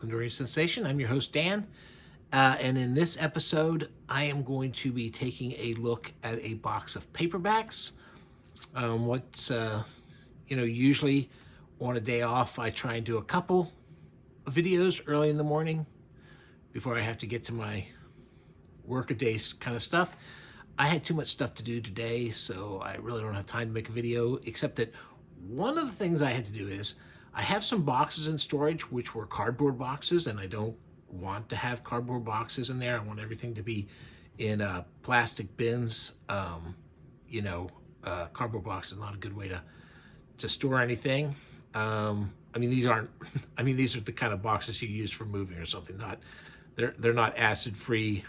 welcome to Radio Sensation. I'm your host, Dan. And in this episode, I am going to be taking a look at a box of paperbacks. Usually on a day off, I try and do a couple of videos early in the morning before I have to get to my work-a-day kind of stuff. I had too much stuff to do today, so I really don't have time to make a video, except that one of the things I had to do is I have some boxes in storage which were cardboard boxes, and I don't want to have cardboard boxes in there. I want everything to be in plastic bins. Cardboard box is not a good way to store anything. These aren't. These are the kind of boxes you use for moving or something. They're not acid-free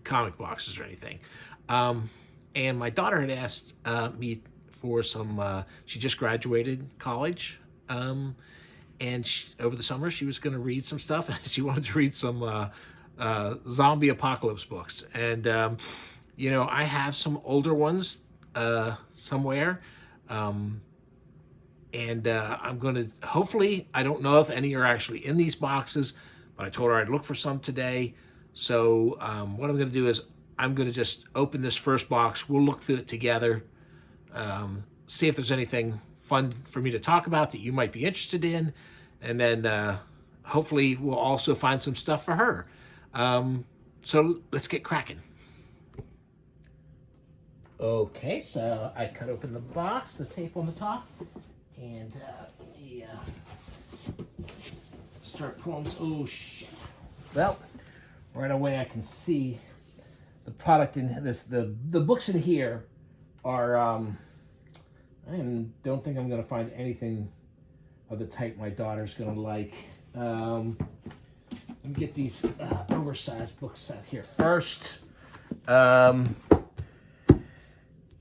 comic boxes or anything. And my daughter had asked me for some. She just graduated college. Over the summer, she was going to read some stuff, and she wanted to read some zombie apocalypse books. And, I have some older ones somewhere. I'm going to, hopefully, I don't know if any are actually in these boxes, but I told her I'd look for some today. So what I'm going to do is I'm going to just open this first box. We'll look through it together, see if there's anything fun for me to talk about that you might be interested in, and then hopefully we'll also find some stuff for her. So let's get cracking. Okay, so I cut open the box, the tape on the top, and start pulling. Oh shit! Well, right away I can see the product in this. The books in here are. I don't think I'm going to find anything of the type my daughter's going to like. Let me get these oversized books out here first.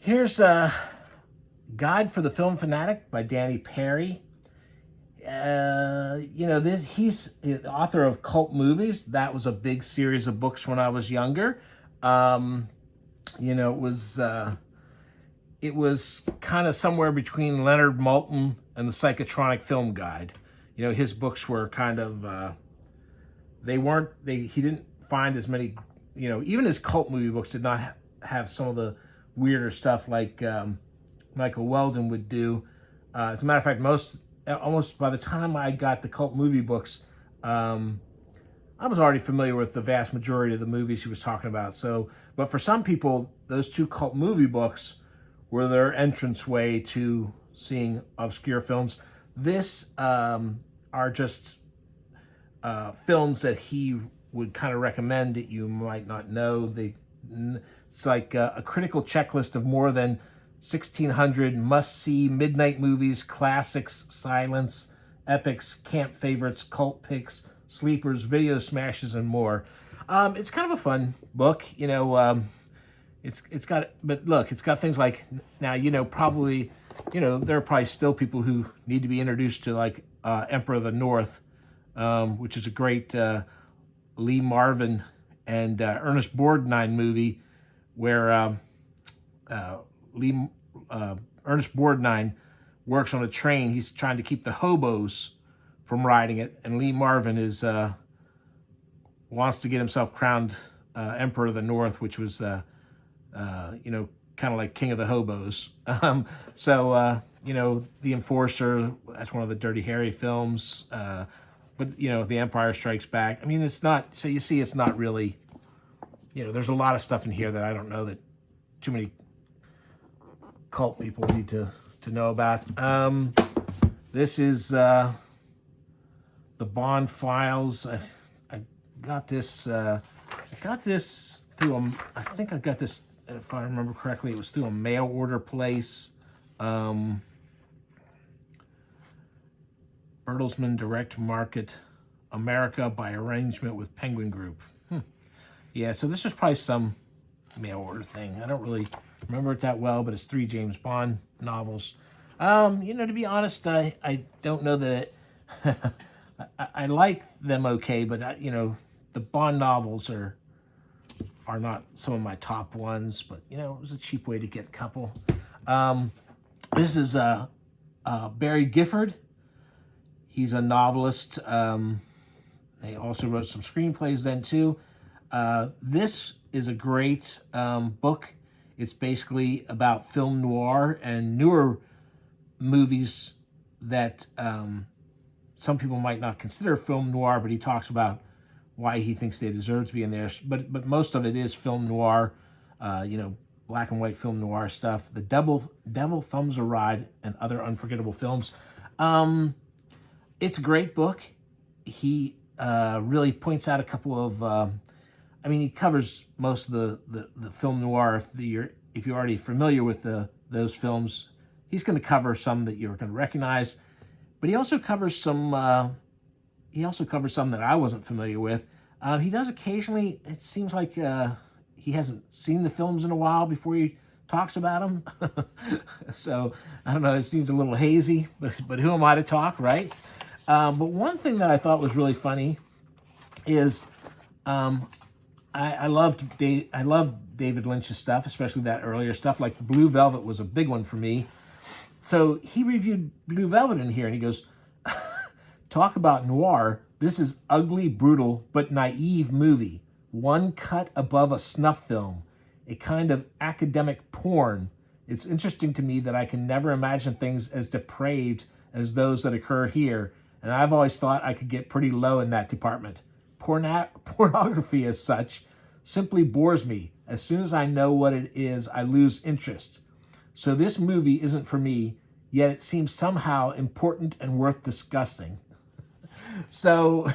Here's a Guide for the Film Fanatic by Danny Perry. He's the author of Cult Movies. That was a big series of books when I was younger. It was kind of somewhere between Leonard Maltin and the Psychotronic Film Guide. His books were kind of, he didn't find as many, even his cult movie books did not have some of the weirder stuff like Michael Weldon would do. As a matter of fact, almost by the time I got the cult movie books, I was already familiar with the vast majority of the movies he was talking about. But for some people, those two cult movie books were their entranceway to seeing obscure films. This are just films that he would kind of recommend that you might not know. It's like a critical checklist of more than 1,600 must-see midnight movies, classics, silence, epics, camp favorites, cult picks, sleepers, video smashes, and more. It's kind of a fun book, It's got things like, now, probably, there are probably still people who need to be introduced to like Emperor of the North, which is a great Lee Marvin and Ernest Borgnine movie where Ernest Borgnine works on a train. He's trying to keep the hobos from riding it, and Lee Marvin wants to get himself crowned Emperor of the North, which was kind of like King of the Hobos. The Enforcer, that's one of the Dirty Harry films. But The Empire Strikes Back. It's not, so you see, it's not really, there's a lot of stuff in here that I don't know that too many cult people need to know about. This is the Bond Files. I got this through I think I got this, if I remember correctly, it was through a mail order place. Bertelsmann Direct Market America by arrangement with Penguin Group. Yeah, so this was probably some mail order thing. I don't really remember it that well, but it's 3 James Bond novels. To be honest, I don't know that I like them okay, but the Bond novels are not some of my top ones, but it was a cheap way to get a couple. This is Barry Gifford. He's a novelist. They also wrote some screenplays then too. This is a great book. It's basically about film noir and newer movies that some people might not consider film noir, but he talks about why he thinks they deserve to be in there. But most of it is film noir, black and white film noir stuff. The Devil Thumbs a Ride and Other Unforgettable Films. It's a great book. He really points out a couple of, he covers most of the film noir. If you're already familiar with those films, he's going to cover some that you're going to recognize. But he also covers some. That I wasn't familiar with. He does occasionally. It seems like he hasn't seen the films in a while before he talks about them. So I don't know. It seems a little hazy. But who am I to talk, right? But one thing that I thought was really funny is I loved David Lynch's stuff, especially that earlier stuff. Like Blue Velvet was a big one for me. So he reviewed Blue Velvet in here, and he goes, talk about noir. This is ugly, brutal, but naive movie. One cut above a snuff film. A kind of academic porn. It's interesting to me that I can never imagine things as depraved as those that occur here, and I've always thought I could get pretty low in that department. Pornography as such simply bores me. As soon as I know what it is, I lose interest. So this movie isn't for me, yet it seems somehow important and worth discussing. So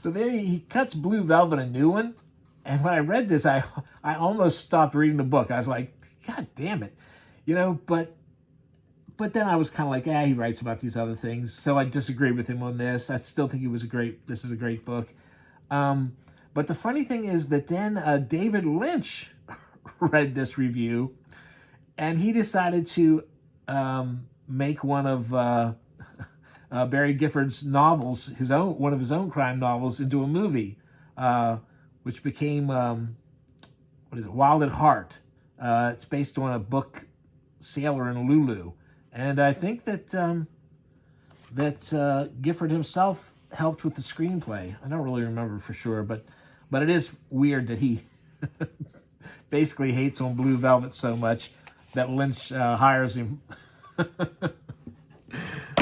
there he cuts Blue Velvet a new one. And when I read this, I almost stopped reading the book. I was like, God damn it. But then I was kind of like, he writes about these other things. So I disagree with him on this. I still think this is a great book. But the funny thing is that then David Lynch read this review, and he decided to make one of Barry Gifford's novels, one of his own crime novels, into a movie, which became Wild at Heart. It's based on a book, Sailor and Lulu, and I think that Gifford himself helped with the screenplay. I don't really remember for sure, but it is weird that he basically hates on Blue Velvet so much that Lynch hires him.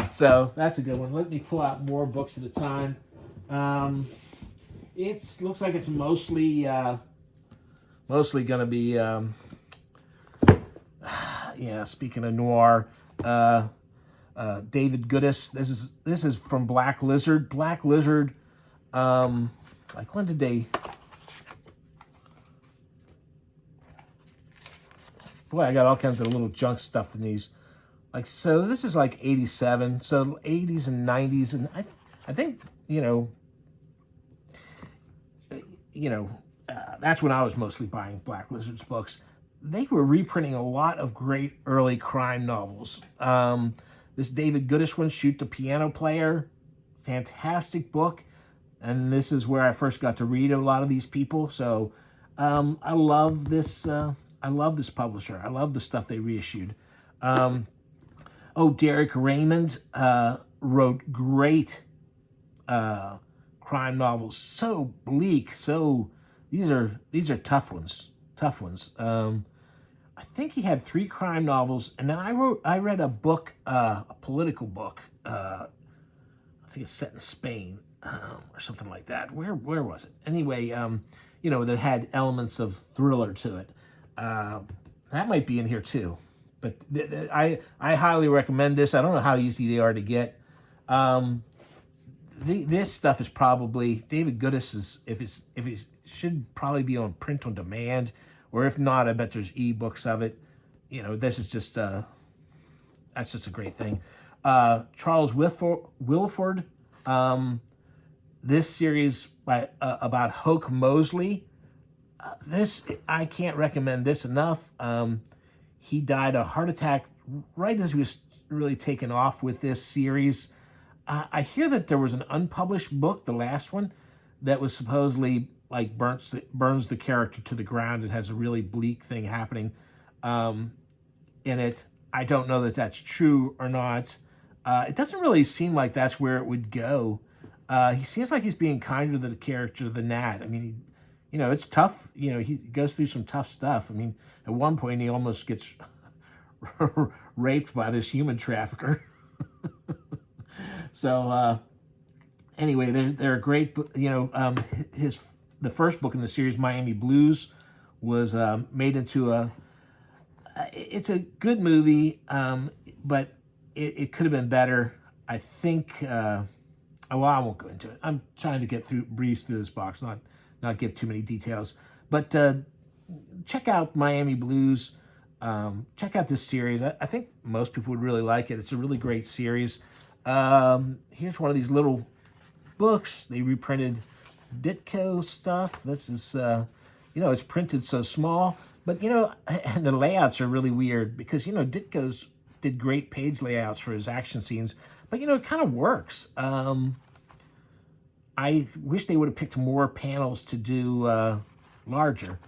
So that's a good one. Let me pull out more books at a time. It looks like it's mostly going to be, speaking of noir, David Goodis. This is from Black Lizard. Black Lizard, like when did they... Boy, I got all kinds of little junk stuff in these. Like, so this is like 87, so 80s and 90s, and I think, that's when I was mostly buying Black Lizard's books. They were reprinting a lot of great early crime novels. This David Goodis one, Shoot the Piano Player, fantastic book. And this is where I first got to read a lot of these people. So I love this. I love this publisher. I love the stuff they reissued. Derek Raymond wrote great crime novels. So bleak. So these are tough ones. Tough ones. I think he had 3 crime novels, and then I read a book, a political book. I think it's set in Spain or something like that. Where was it? Anyway, that had elements of thriller to it. That might be in here too. But I highly recommend this. I don't know how easy they are to get. This stuff is probably David Goodis if it should probably be on print on demand, or if not, I bet there's ebooks of it. This is just that's just a great thing. Charles Willeford, this series about Hoke Mosley. This I can't recommend this enough. He died of a heart attack right as he was really taking off with this series. I hear that there was an unpublished book, the last one, that was supposedly like burns the character to the ground. It has a really bleak thing happening in it. I don't know that that's true or not. It doesn't really seem like that's where it would go. He seems like he's being kinder to the character than that. I mean, it's tough. He goes through some tough stuff. I mean, at one point he almost gets raped by this human trafficker. So anyway, they're a great. The first book in the series, Miami Blues, was made into a. It's a good movie, but it could have been better. I think. Well, I won't go into it. I'm trying to breeze through this box, not give too many details. But check out Miami Blues. Check out this series. I think most people would really like it. It's a really great series. Here's one of these little books. They reprinted Ditko stuff. This is, it's printed so small. But, and the layouts are really weird because, Ditko's did great page layouts for his action scenes. But, it kind of works. I wish they would have picked more panels to do larger.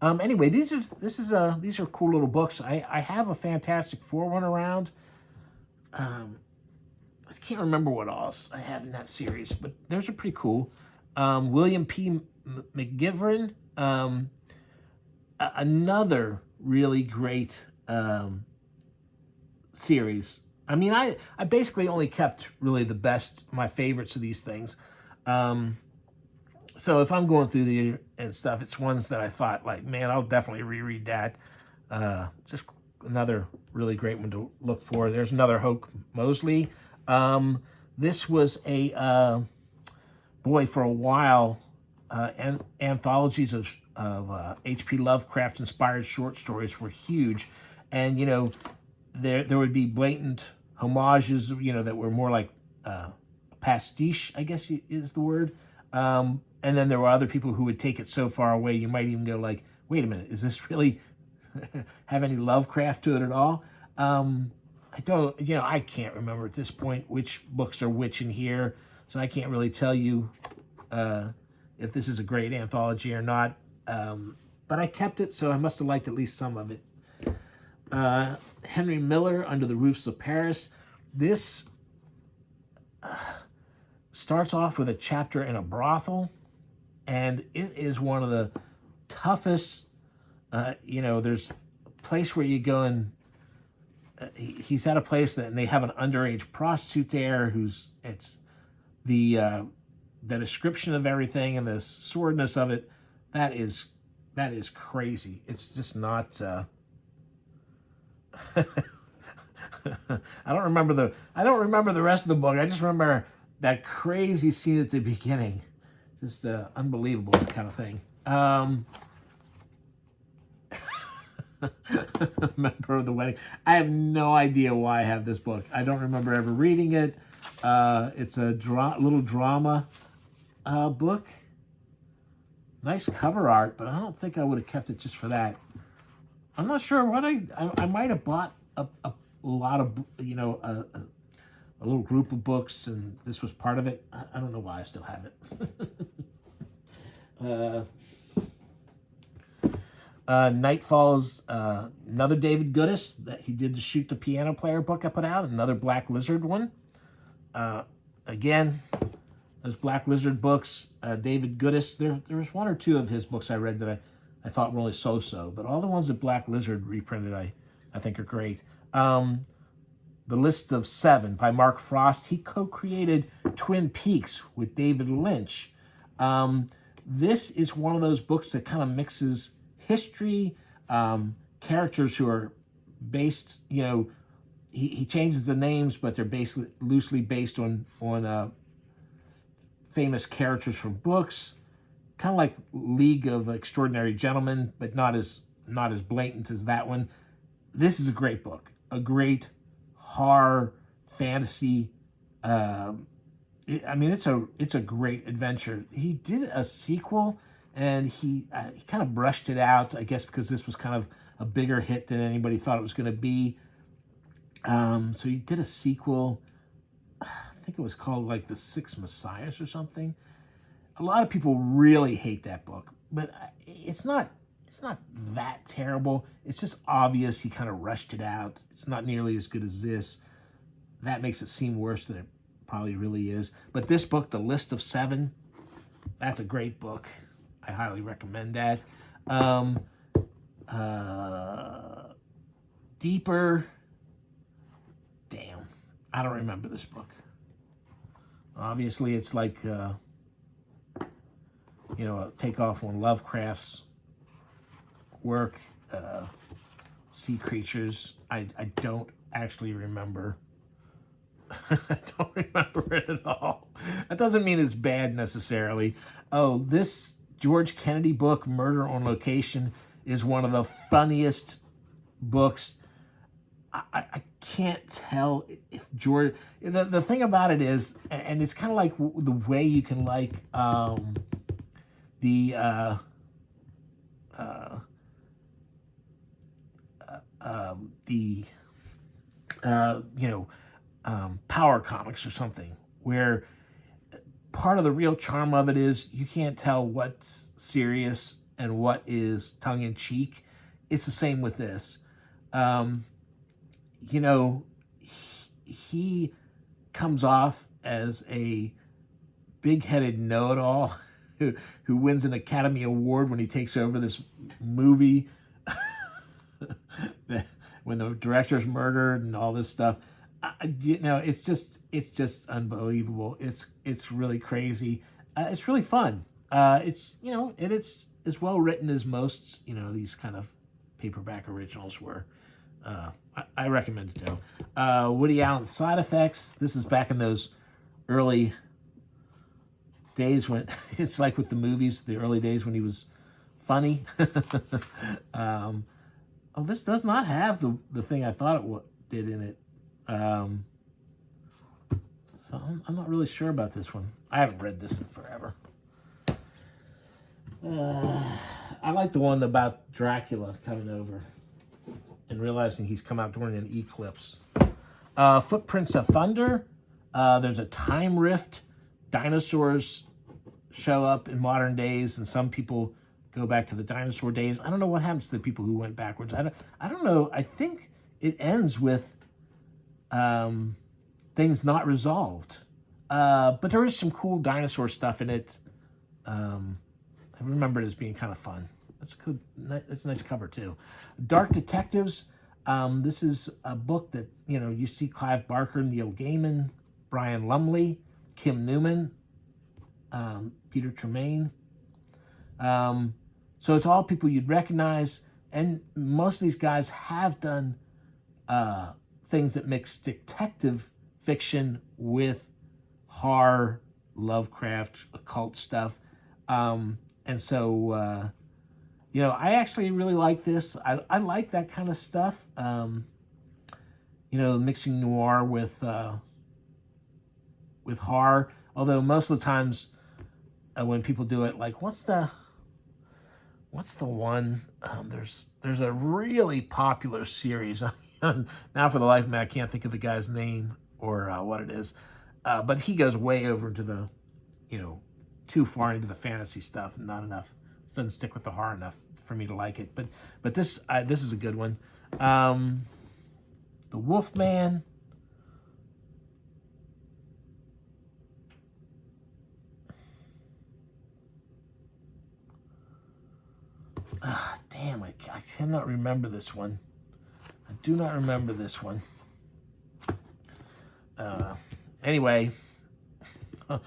Anyway, these are cool little books. I have a Fantastic Four one around. I can't remember what else I have in that series, but those are pretty cool. William P. McGivern, another really great series. I mean, I basically only kept really my favorites of these things. So if I'm going through and stuff, it's ones that I thought, like, man, I'll definitely reread that. Just another really great one to look for. There's another Hoke Mosley. This was for a while, anthologies of H.P. Lovecraft-inspired short stories were huge. And, there would be blatant homages, that were more like pastiche, I guess is the word. And then there were other people who would take it so far away, you might even go like, wait a minute, is this really have any Lovecraft to it at all? I can't remember at this point which books are which in here, so I can't really tell you if this is a great anthology or not. But I kept it, so I must have liked at least some of it. Henry Miller, Under the Roofs of Paris. This starts off with a chapter in a brothel, and it is one of the toughest. There's a place where you go and he's at a place and they have an underage prostitute there it's the description of everything and the sordidness of it. That is crazy. It's just not. I don't remember the rest of the book. I just remember that crazy scene at the beginning. Just unbelievable kind of thing. Member of the Wedding. I have no idea why I have this book. I don't remember ever reading it. It's a little drama book. Nice cover art, but I don't think I would have kept it just for that. I'm not sure what I might have bought a lot of, a little group of books, and this was part of it. I don't know why I still have it. Nightfall's another David Goodis that he did the Shoot the Piano Player book I put out, another Black Lizard one. Again, those Black Lizard books, David Goodis, there was one or two of his books I read that I thought were only so-so, but all the ones that Black Lizard reprinted I think are great. The List of Seven by Mark Frost. He co-created Twin Peaks with David Lynch. This is one of those books that kind of mixes history, characters who are based, he changes the names, but they're basically loosely based on famous characters from books, kind of like League of Extraordinary Gentlemen, but not as blatant as that one. This is a great book, a great horror fantasy. It's a great adventure. He did a sequel, and he kind of brushed it out, I guess, because this was kind of a bigger hit than anybody thought it was going to be. So he did a sequel. I think it was called like The Six Messiahs or something. A lot of people really hate that book, but it's not that terrible. It's just obvious he kind of rushed it out. It's not nearly as good as this. That makes it seem worse than it probably really is. But this book, The List of Seven, that's a great book. I highly recommend that. Deeper. Damn, I don't remember this book. Obviously, it's like, a takeoff on Lovecraft's work. Sea creatures. I don't actually remember. I don't remember it at all. That doesn't mean it's bad necessarily. Oh, this George Kennedy book, Murder on Location, is one of the funniest books. I can't tell if George... The thing about it is, and it's kind of like the way you can like Power Comics or something, where part of the real charm of it is you can't tell what's serious and what is tongue-in-cheek. It's the same with this. He comes off as a big-headed know-it-all who wins an Academy Award when he takes over this movie when the director's murdered and all this stuff. It's just unbelievable. It's really crazy. It's really fun. It's well written as most these kind of paperback originals were. I recommend it though. Woody Allen's Side Effects. This is back in those early days when it's like with the movies, the early days when he was funny. This does not have the thing I thought it did in it. So I'm not really sure about this one. I haven't read this in forever. I like the one about Dracula coming over and realizing he's come out during an eclipse. Footprints of Thunder. There's a time rift. Dinosaurs show up in modern days, and some people go back to the dinosaur days. I don't know what happens to the people who went backwards. I don't know. I think it ends with things not resolved. But there is some cool dinosaur stuff in it. I remember it as being kind of fun. That's good. That's a nice cover too. Dark Detectives. This is a book that you see Clive Barker, Neil Gaiman, Brian Lumley, Kim Newman, Peter Tremaine. So it's all people you'd recognize, and most of these guys have done things that mix detective fiction with horror, Lovecraft, occult stuff. And so, I actually really like this. I like that kind of stuff. Mixing noir with horror. Although most of the times when people do it, like what's the one? There's a really popular series. Now for the life of me, I can't think of the guy's name or what it is. But he goes way over into the, too far into the fantasy stuff and not enough. Doesn't stick with the horror enough for me to like it. But this is a good one. The Wolfman. Damn, I cannot remember this one. I do not remember this one. Anyway, I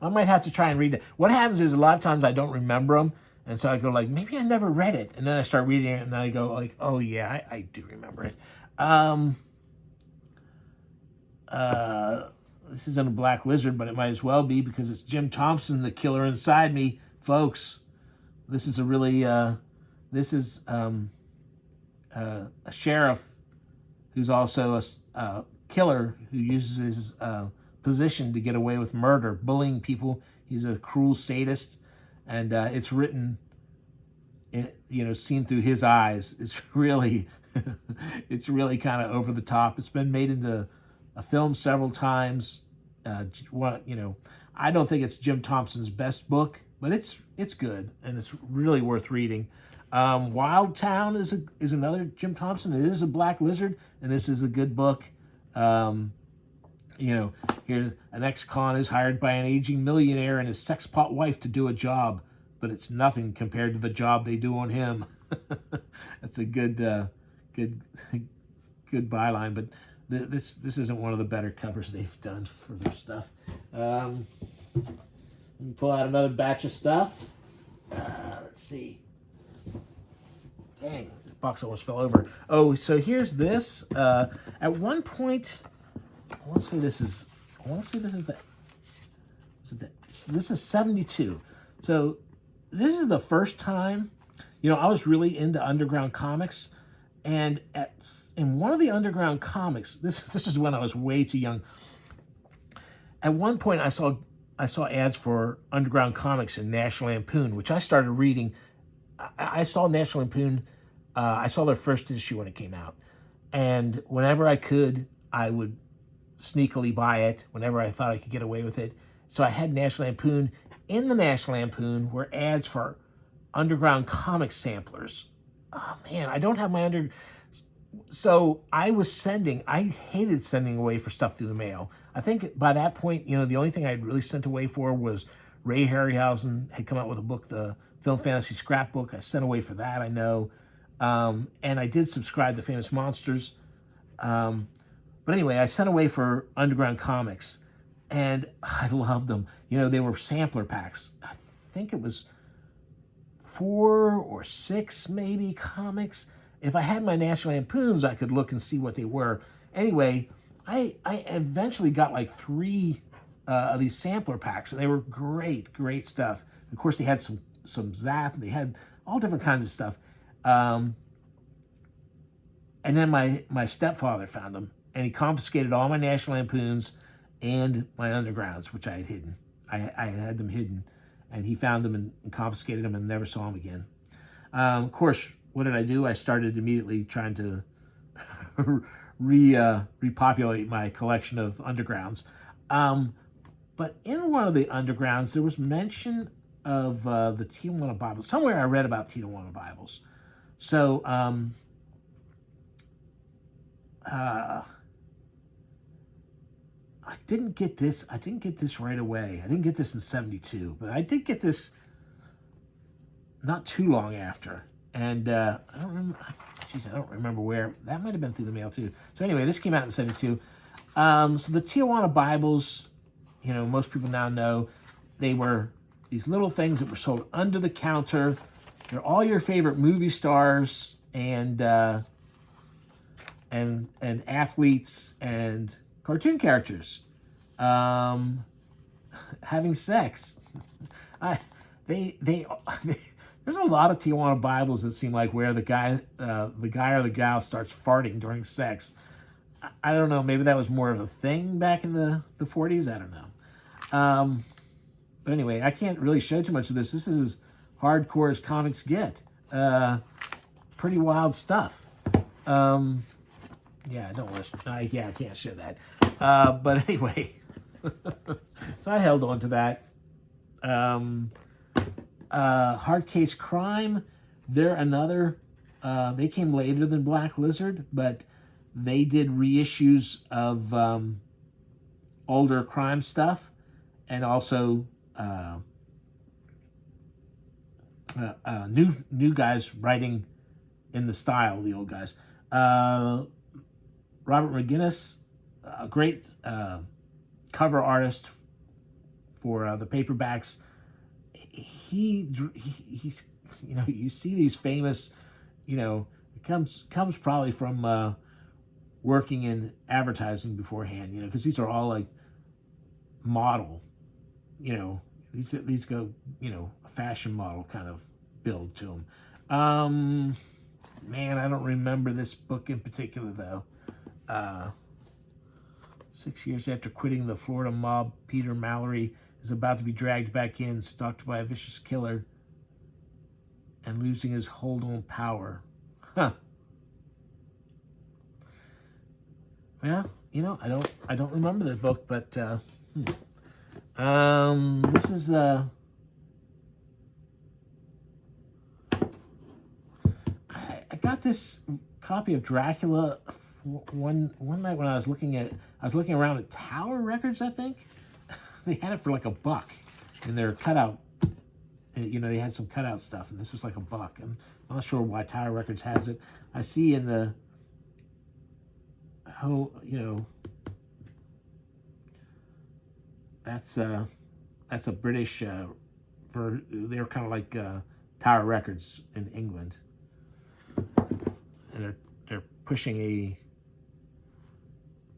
might have to try and read it. What happens is a lot of times I don't remember them, and so I go like, maybe I never read it, and then I start reading it, and then I go like, oh yeah, I do remember it. This isn't a Black Lizard, but it might as well be because it's Jim Thompson, the killer inside me, folks. This is a really, a sheriff who's also a killer who uses his position to get away with murder, bullying people. He's a cruel sadist, and it's written, seen through his eyes. It's really, it's really kind of over the top. It's been made into a film several times. I don't think it's Jim Thompson's best book, but it's good and it's really worth reading. Wild Town is another Jim Thompson. It is a Black Lizard, and this is a good book. You know, here's an ex-con is hired by an aging millionaire and his sex-pot wife to do a job, but it's nothing compared to the job they do on him. That's a good good byline, but this isn't one of the better covers they've done for their stuff. Let me pull out another batch of stuff. Let's see. Dang, this box almost fell over. Oh, so here's this. At one point, I want to say this is this is 72. So this is the first time, you know, I was really into underground comics, and in one of the underground comics, this is when I was way too young. At one point, I saw ads for underground comics in National Lampoon, which I started reading. I saw National Lampoon. I saw their first issue when it came out, and whenever I could, I would sneakily buy it. Whenever I thought I could get away with it, so I had National Lampoon. In the National Lampoon were ads for underground comic samplers. Oh man, I don't have my So I hated sending away for stuff through the mail. I think by that point, you know, the only thing I'd really sent away for was Ray Harryhausen had come out with a book, the Film Fantasy Scrapbook. I sent away for that, I know. And I did subscribe to Famous Monsters. But anyway, I sent away for underground comics. And I loved them. You know, they were sampler packs. I think it was 4 or 6 maybe comics. If I had my National Lampoons, I could look and see what they were. Anyway, I eventually got like 3 of these sampler packs, and they were great stuff. Of course, they had some Zap. They had all different kinds of stuff. And then my stepfather found them, and he confiscated all my National Lampoons and my undergrounds, which I had hidden. I had them hidden, and he found them and confiscated them and never saw them again. Of course, what did I do? I started immediately trying to repopulate my collection of undergrounds. But in one of the undergrounds, there was mention of the Tijuana Bibles. Somewhere I read about Tijuana Bibles. So I didn't get this right away. I didn't get this in 72, but I did get this not too long after. And I don't remember where. That might have been through the mail too. So anyway, this came out in 72. So the Tijuana Bibles, you know, most people now know, they were these little things that were sold under the counter. They're all your favorite movie stars and athletes and cartoon characters having sex. There's a lot of Tijuana Bibles that seem like where the guy or the gal starts farting during sex. I don't know. Maybe that was more of a thing back in the 40s. I don't know. But anyway, I can't really show too much of this. This is as hardcore as comics get. Pretty wild stuff. Yeah, I don't want to. I can't show that. But anyway, so I held on to that. Hard Case Crime. They're another. They came later than Black Lizard, but they did reissues of older crime stuff, and also new guys writing in the style of the old guys. Robert McGinnis, a great cover artist for the paperbacks. He's you know, you see these famous, you know, it comes probably from working in advertising beforehand, you know, because these are all like model, you know, these go, you know, a fashion model kind of build to them. Man, I don't remember this book in particular though. 6 years after quitting the Florida mob, Peter Mallory is about to be dragged back in, stalked by a vicious killer, and losing his hold on power. Huh. Well, you know, I don't remember this book, but this is I got this copy of Dracula one night when I was looking around at Tower Records, I think they had it for like $1 in their cutout. You know, they had some cutout stuff, and this was like $1. I'm not sure why Tower Records has it. I see in the whole, you know, that's a British they're kind of like Tower Records in England, and they're pushing a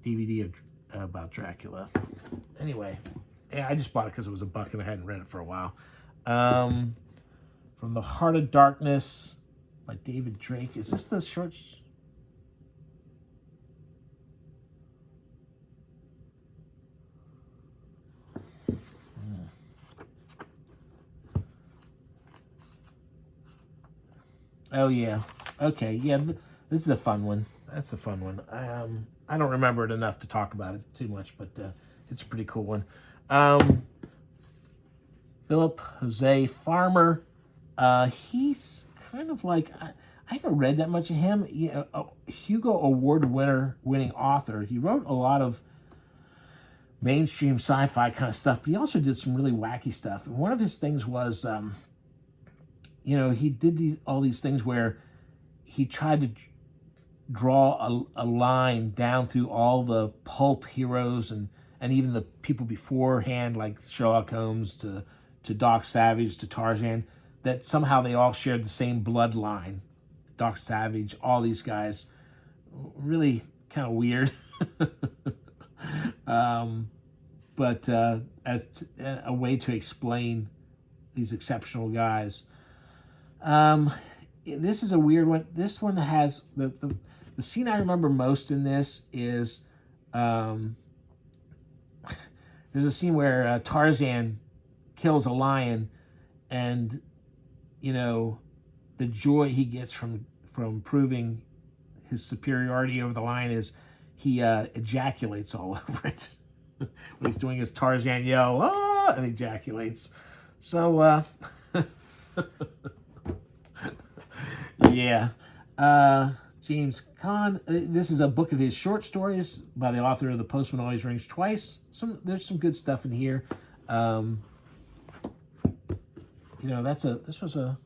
DVD about Dracula. Anyway, yeah, I just bought it because it was $1 and I hadn't read it for a while. From the Heart of Darkness by David Drake. Is this the shorts? Oh yeah. Okay. Yeah. This is a fun one. That's a fun one. I don't remember it enough to talk about it too much, but it's a pretty cool one. Philip Jose Farmer. He's kind of like, I haven't read that much of him. Hugo Award winning author. He wrote a lot of mainstream sci-fi kind of stuff, but he also did some really wacky stuff. And one of his things was, you know, he did all these things where he tried to draw a line down through all the pulp heroes and even the people beforehand, like Sherlock Holmes to Doc Savage to Tarzan, that somehow they all shared the same bloodline. Doc Savage, all these guys, really kind of weird. But as a way to explain these exceptional guys. This is a weird one. This one has the scene I remember most in this is there's a scene where Tarzan kills a lion, and you know the joy he gets from proving his superiority over the lion is he ejaculates all over it. When he's doing his Tarzan yell, ah, and ejaculates. So yeah. James Caan. This is a book of his short stories by the author of The Postman Always Rings Twice. There's some good stuff in here. You know,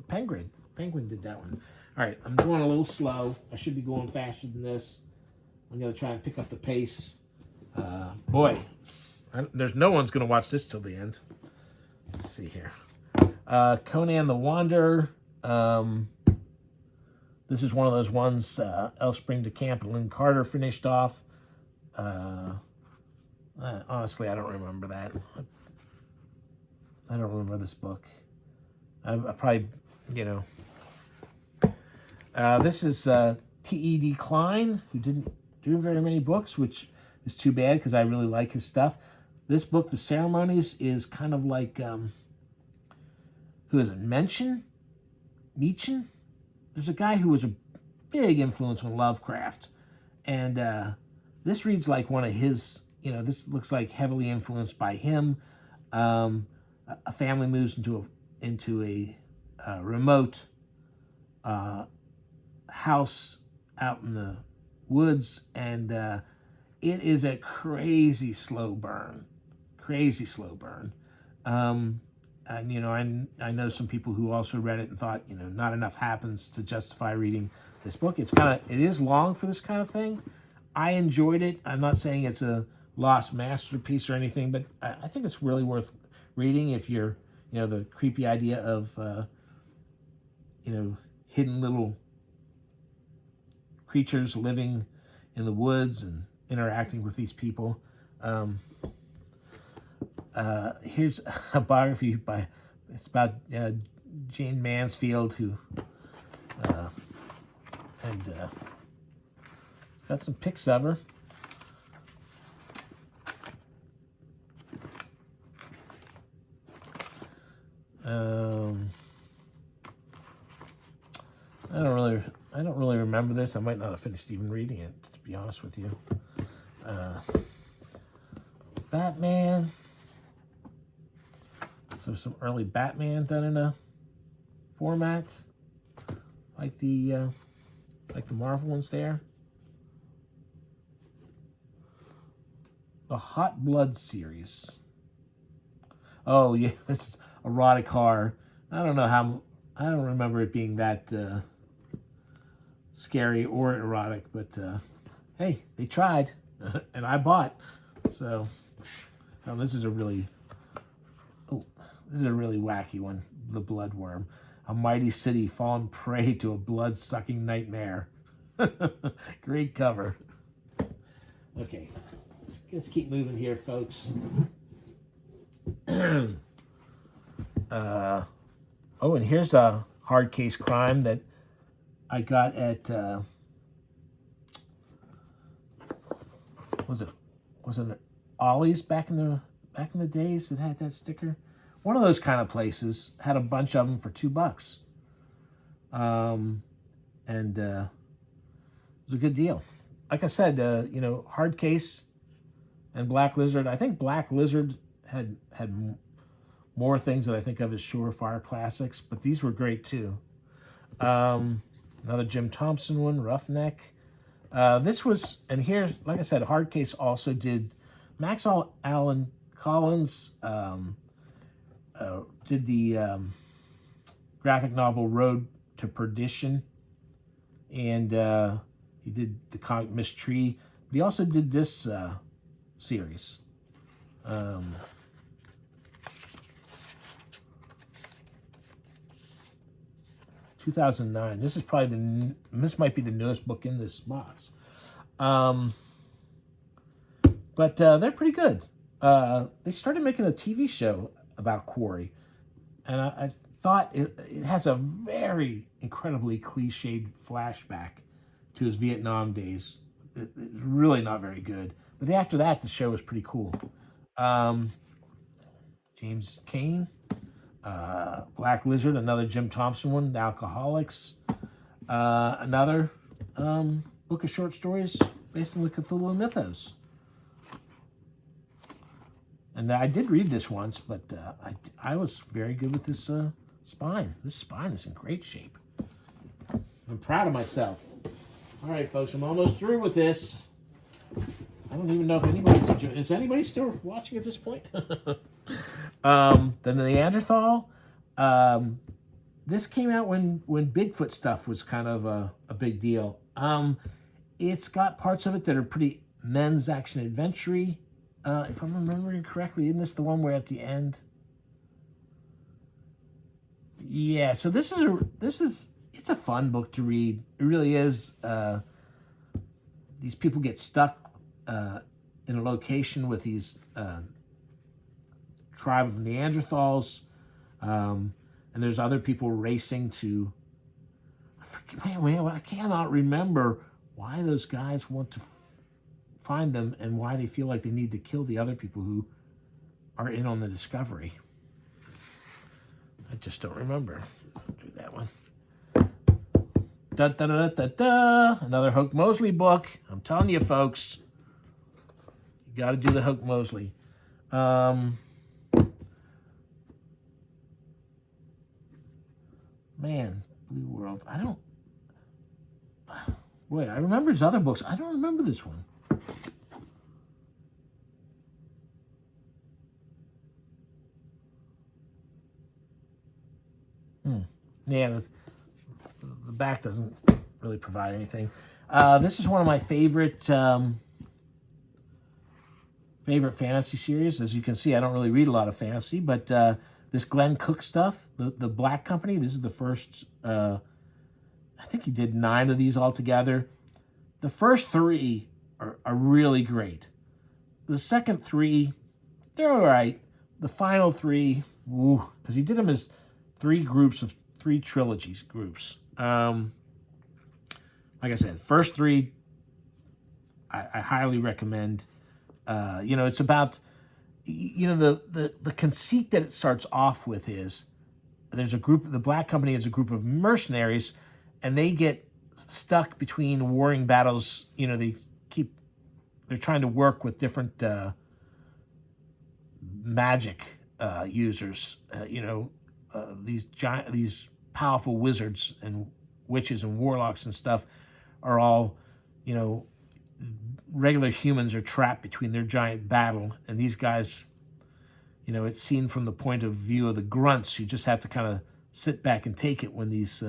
Penguin. Penguin did that one. All right, I'm going a little slow. I should be going faster than this. I'm going to try and pick up the pace. Boy, there's no one's going to watch this till the end. Let's see here. Conan the Wanderer. This is one of those ones El Spring de Camp and Lynn Carter finished off. Honestly, I don't remember that. I don't remember this book. I probably, you know. This is T.E.D. Klein, who didn't do very many books, which is too bad because I really like his stuff. This book, The Ceremonies, is kind of like, who is it, Menchin? There's a guy who was a big influence on Lovecraft. And this reads like one of his, you know, this looks like heavily influenced by him. A family moves into a remote house out in the woods, and it is a crazy slow burn. And, you know, I know some people who also read it and thought, you know, not enough happens to justify reading this book. It is long for this kind of thing. I enjoyed it. I'm not saying it's a lost masterpiece or anything, but I think it's really worth reading if you're, you know, the creepy idea of, you know, hidden little creatures living in the woods and interacting with these people. Here's a biography it's about Jane Mansfield, who, it's got some pics of her. I don't really remember this. I might not have finished even reading it, to be honest with you. Batman. So some early Batman done in a format like the Marvel ones there. The Hot Blood series. Oh, yeah, this is erotic horror. I don't know how, I don't remember it being that scary or erotic, but hey, they tried, and I bought. So, this is a really, this is a really wacky one. The Bloodworm. A mighty city fallen prey to a blood-sucking nightmare. Great cover. Okay, let's keep moving here, folks. Oh, and here's a hard case crime that I got at was it Ollie's back in the days that had that sticker. One of those kind of places had a bunch of them for $2, and it was a good deal. Like I said, Hard Case and Black Lizard. I think Black Lizard had more things that I think of as surefire classics, but these were great too. Another Jim Thompson one, Roughneck. This was, and here, like I said, Hard Case also did. Max Allan Collins did the graphic novel Road to Perdition, and he did the comic Miss Tree, but he also did this series. 2009. This is probably this might be the newest book in this box. But they're pretty good. They started making a TV show about Quarry, and I thought it has a very incredibly cliched flashback to his Vietnam days. It's really not very good. But after that, the show was pretty cool. James Cain. Black Lizard, another Jim Thompson one, The Alcoholics. Another book of short stories based on the Cthulhu mythos. And I did read this once, but I was very good with this spine. This spine is in great shape. I'm proud of myself. All right, folks, I'm almost through with this. I don't even know if anybody's enjoying. Is anybody still watching at this point? The Neanderthal. This came out when Bigfoot stuff was kind of a big deal. It's got parts of it that are pretty men's action adventure-y. If I'm remembering correctly, isn't this the one where at the end? Yeah. So it's a fun book to read. It really is. These people get stuck in a location with these tribe of Neanderthals, and there's other people racing to. I cannot remember why those guys want to find them and why they feel like they need to kill the other people who are in on the discovery. I just don't remember. I'll do that one. Da, da, da, da, da. Another Hoke Mosley book. I'm telling you, folks, you got to do the Hoke Mosley. Man, Blue World. Boy, I remember his other books. I don't remember this one. Yeah, the back doesn't really provide anything. This is one of my favorite fantasy series. As you can see, I don't really read a lot of fantasy, but this Glenn Cook stuff, the Black Company, this is the first, I think he did 9 of these altogether. The first 3 are really great. The second 3, they're all right. The final 3, because he did them as 3 groups of 3 trilogies groups. Like I said, first 3, I highly recommend. It's about, the conceit that it starts off with is there's a group, the Black Company is a group of mercenaries, and they get stuck between warring battles. They're trying to work with different magic users. These powerful wizards and witches and warlocks and stuff are all, regular humans are trapped between their giant battle, and these guys, you know, it's seen from the point of view of the grunts. You just have to kind of sit back and take it when these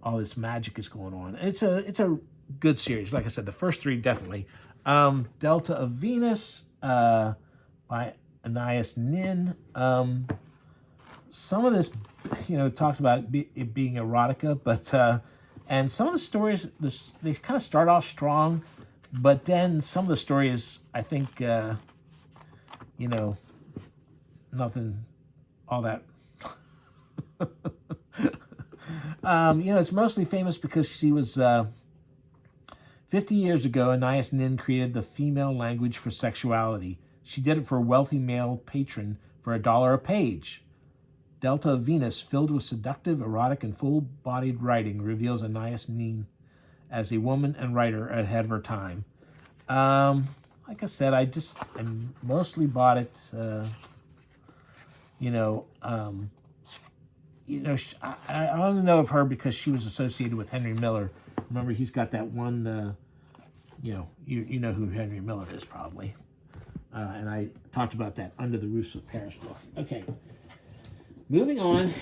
all this magic is going on. It's a good series. Like I said, the first three definitely. Delta of Venus by Anais Nin. Some of this, you know, talks about it being erotica, but and some of the stories, they kind of start off strong, but then some of the stories, I think, you know, nothing all that. You know, it's mostly famous because she was 50 years ago, Anais Nin created the female language for sexuality. She did it for a wealthy male patron for $1 a page. Delta of Venus, filled with seductive, erotic, and full-bodied writing, reveals Anais Nin as a woman and writer ahead of her time. Like I said, I mostly bought it. You know, I only know of her because she was associated with Henry Miller. Remember, he's got that one. You know, you know who Henry Miller is probably, and I talked about that Under the Roofs of Paris book. Okay. Moving on,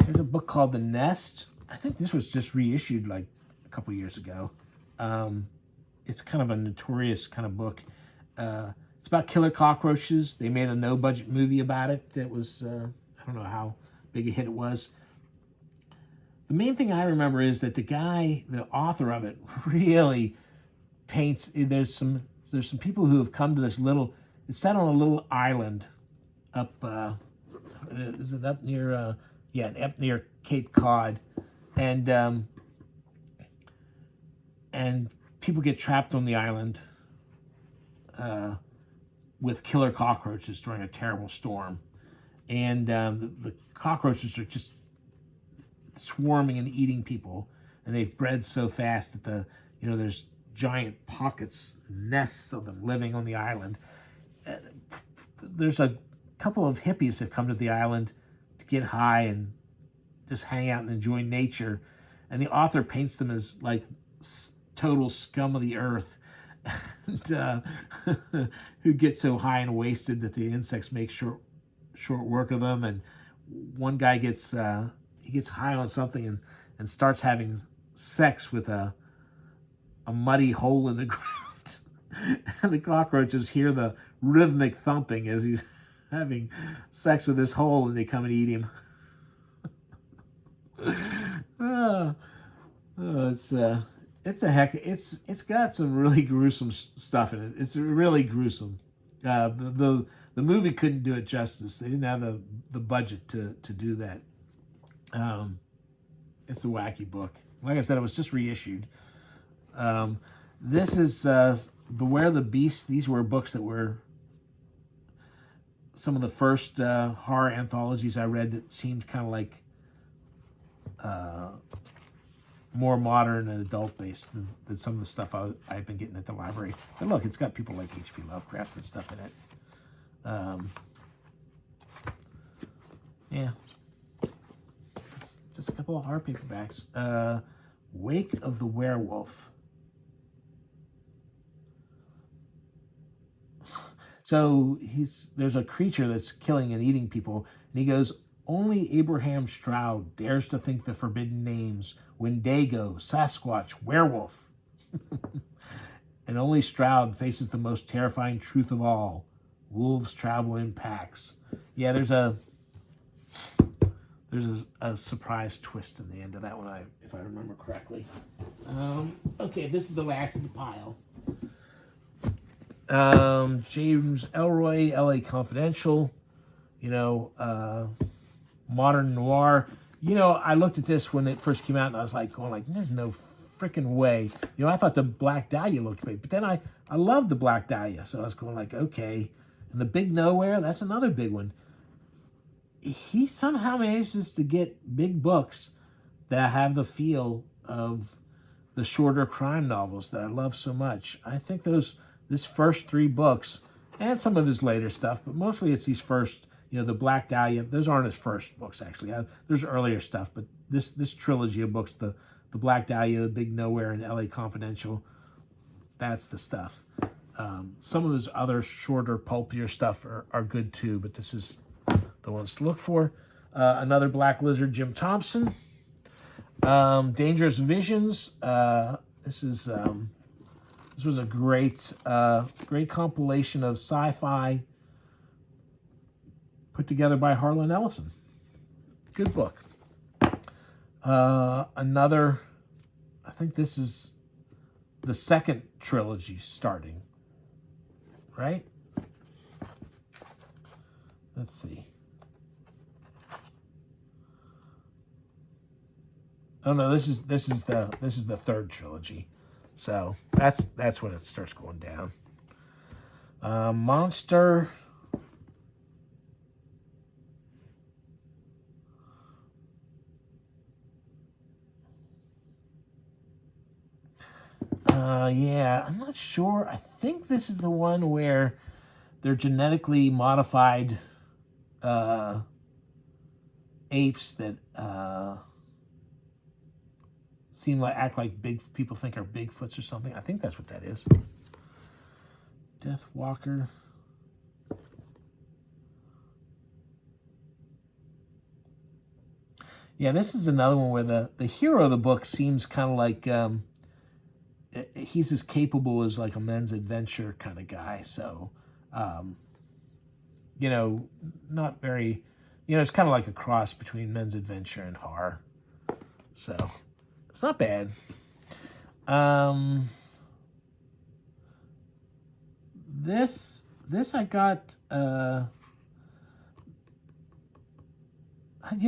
there's a book called The Nest. I think this was just reissued like a couple years ago. It's kind of a notorious kind of book. It's about killer cockroaches. They made a no-budget movie about it that was, I don't know how big a hit it was. The main thing I remember is that the author of it, really paints, there's some people who have come to this little, it's set on a little island up, is it up near, up near Cape Cod. And people get trapped on the island with killer cockroaches during a terrible storm. And the cockroaches are just swarming and eating people. And they've bred so fast that there's giant pockets, nests of them living on the island. There's a couple of hippies that come to the island to get high and just hang out and enjoy nature. And the author paints them as like total scum of the earth, and, who get so high and wasted that the insects make short work of them. And one guy gets high on something and starts having sex with a muddy hole in the ground. And the cockroaches hear the rhythmic thumping as he's having sex with this hole, and they come and eat him. It's got some really gruesome stuff in it. It's really gruesome. The movie couldn't do it justice. They didn't have the budget to do that. It's a wacky book. Like I said, it was just reissued. This is Beware the Beast. These were books that were some of the first horror anthologies I read that seemed kind of like more modern and adult-based than some of the stuff I've been getting at the library. But look, it's got people like H.P. Lovecraft and stuff in it. Yeah. Just a couple of horror paperbacks. Wake of the Werewolf. So there's a creature that's killing and eating people, and he goes, only Abraham Stroud dares to think the forbidden names: Wendigo, Sasquatch, werewolf. And only Stroud faces the most terrifying truth of all: wolves travel in packs. Yeah, there's a surprise twist in the end of that one, if I remember correctly. Okay, this is the last of the pile. James Elroy, L.A. Confidential, modern noir. I looked at this when it first came out, and I was going there's no freaking way. I thought the Black Dahlia looked great, but then I loved the Black Dahlia, so I was going okay. And the Big Nowhere, that's another big one. He somehow manages to get big books that have the feel of the shorter crime novels that I love so much. I think this first three books, and some of his later stuff, but mostly it's these first, You know, the Black Dahlia, those aren't his first books, actually. There's earlier stuff, but this trilogy of books, the Black Dahlia, The Big Nowhere, and L.A. Confidential, that's the stuff. Some of his other shorter, pulpier stuff are good too, but this is the ones to look for. Another Black Lizard, Jim Thompson. Dangerous Visions. This was a great compilation of sci-fi put together by Harlan Ellison. Good book. Another, I think this is the second trilogy starting, right? Let's see. Oh no, this is the third trilogy. So that's when it starts going down. Monster. Yeah, I'm not sure. I think this is the one where they're genetically modified apes that act like people think are Bigfoots or something. I think that's what that is. Death Walker. Yeah, this is another one where the hero of the book seems kind of like he's as capable as like a men's adventure kind of guy. So, you know, not very, you know, it's kind of like a cross between men's adventure and horror. So, it's not bad. This I got, you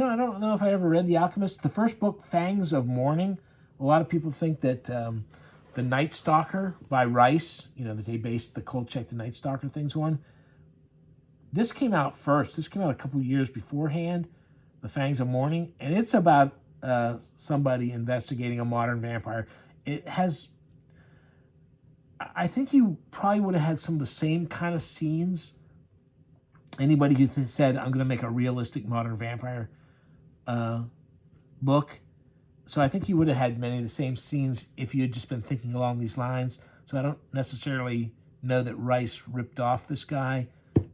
know, I don't know if I ever read The Alchemist. The first book, Fangs of Morning, a lot of people think that The Night Stalker by Rice, you know, that they based the Kolchak the Night Stalker things on. This came out first. This came out a couple years beforehand, The Fangs of Morning, and it's about somebody investigating a modern vampire. It has, I think you probably would have had some of the same kind of scenes. Anybody who said, I'm going to make a realistic modern vampire book. So I think you would have had many of the same scenes if you had just been thinking along these lines. So I don't necessarily know that Rice ripped off this guy,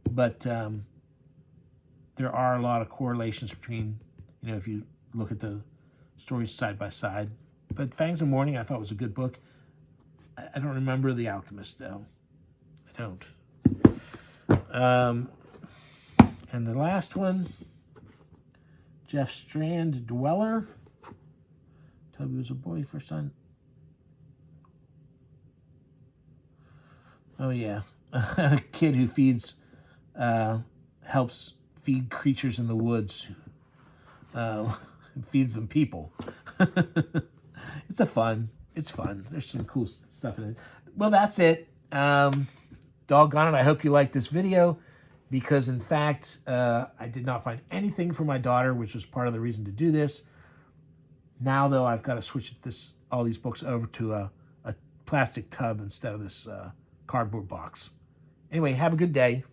but there are a lot of correlations between, you know, if you look at the stories side by side. But Fangs of Morning I thought was a good book. I don't remember The Alchemist, though. I don't. And the last one, Jeff Strand, Dweller. Toby was a boy first son. Oh, yeah. A kid who helps feed creatures in the woods. Feeds them people. It's fun. There's some cool stuff in it. Well, that's it. Doggone it. I hope you liked this video because, in fact, I did not find anything for my daughter, which was part of the reason to do this. Now, though, I've got to switch all these books over to a plastic tub instead of this cardboard box. Anyway, have a good day.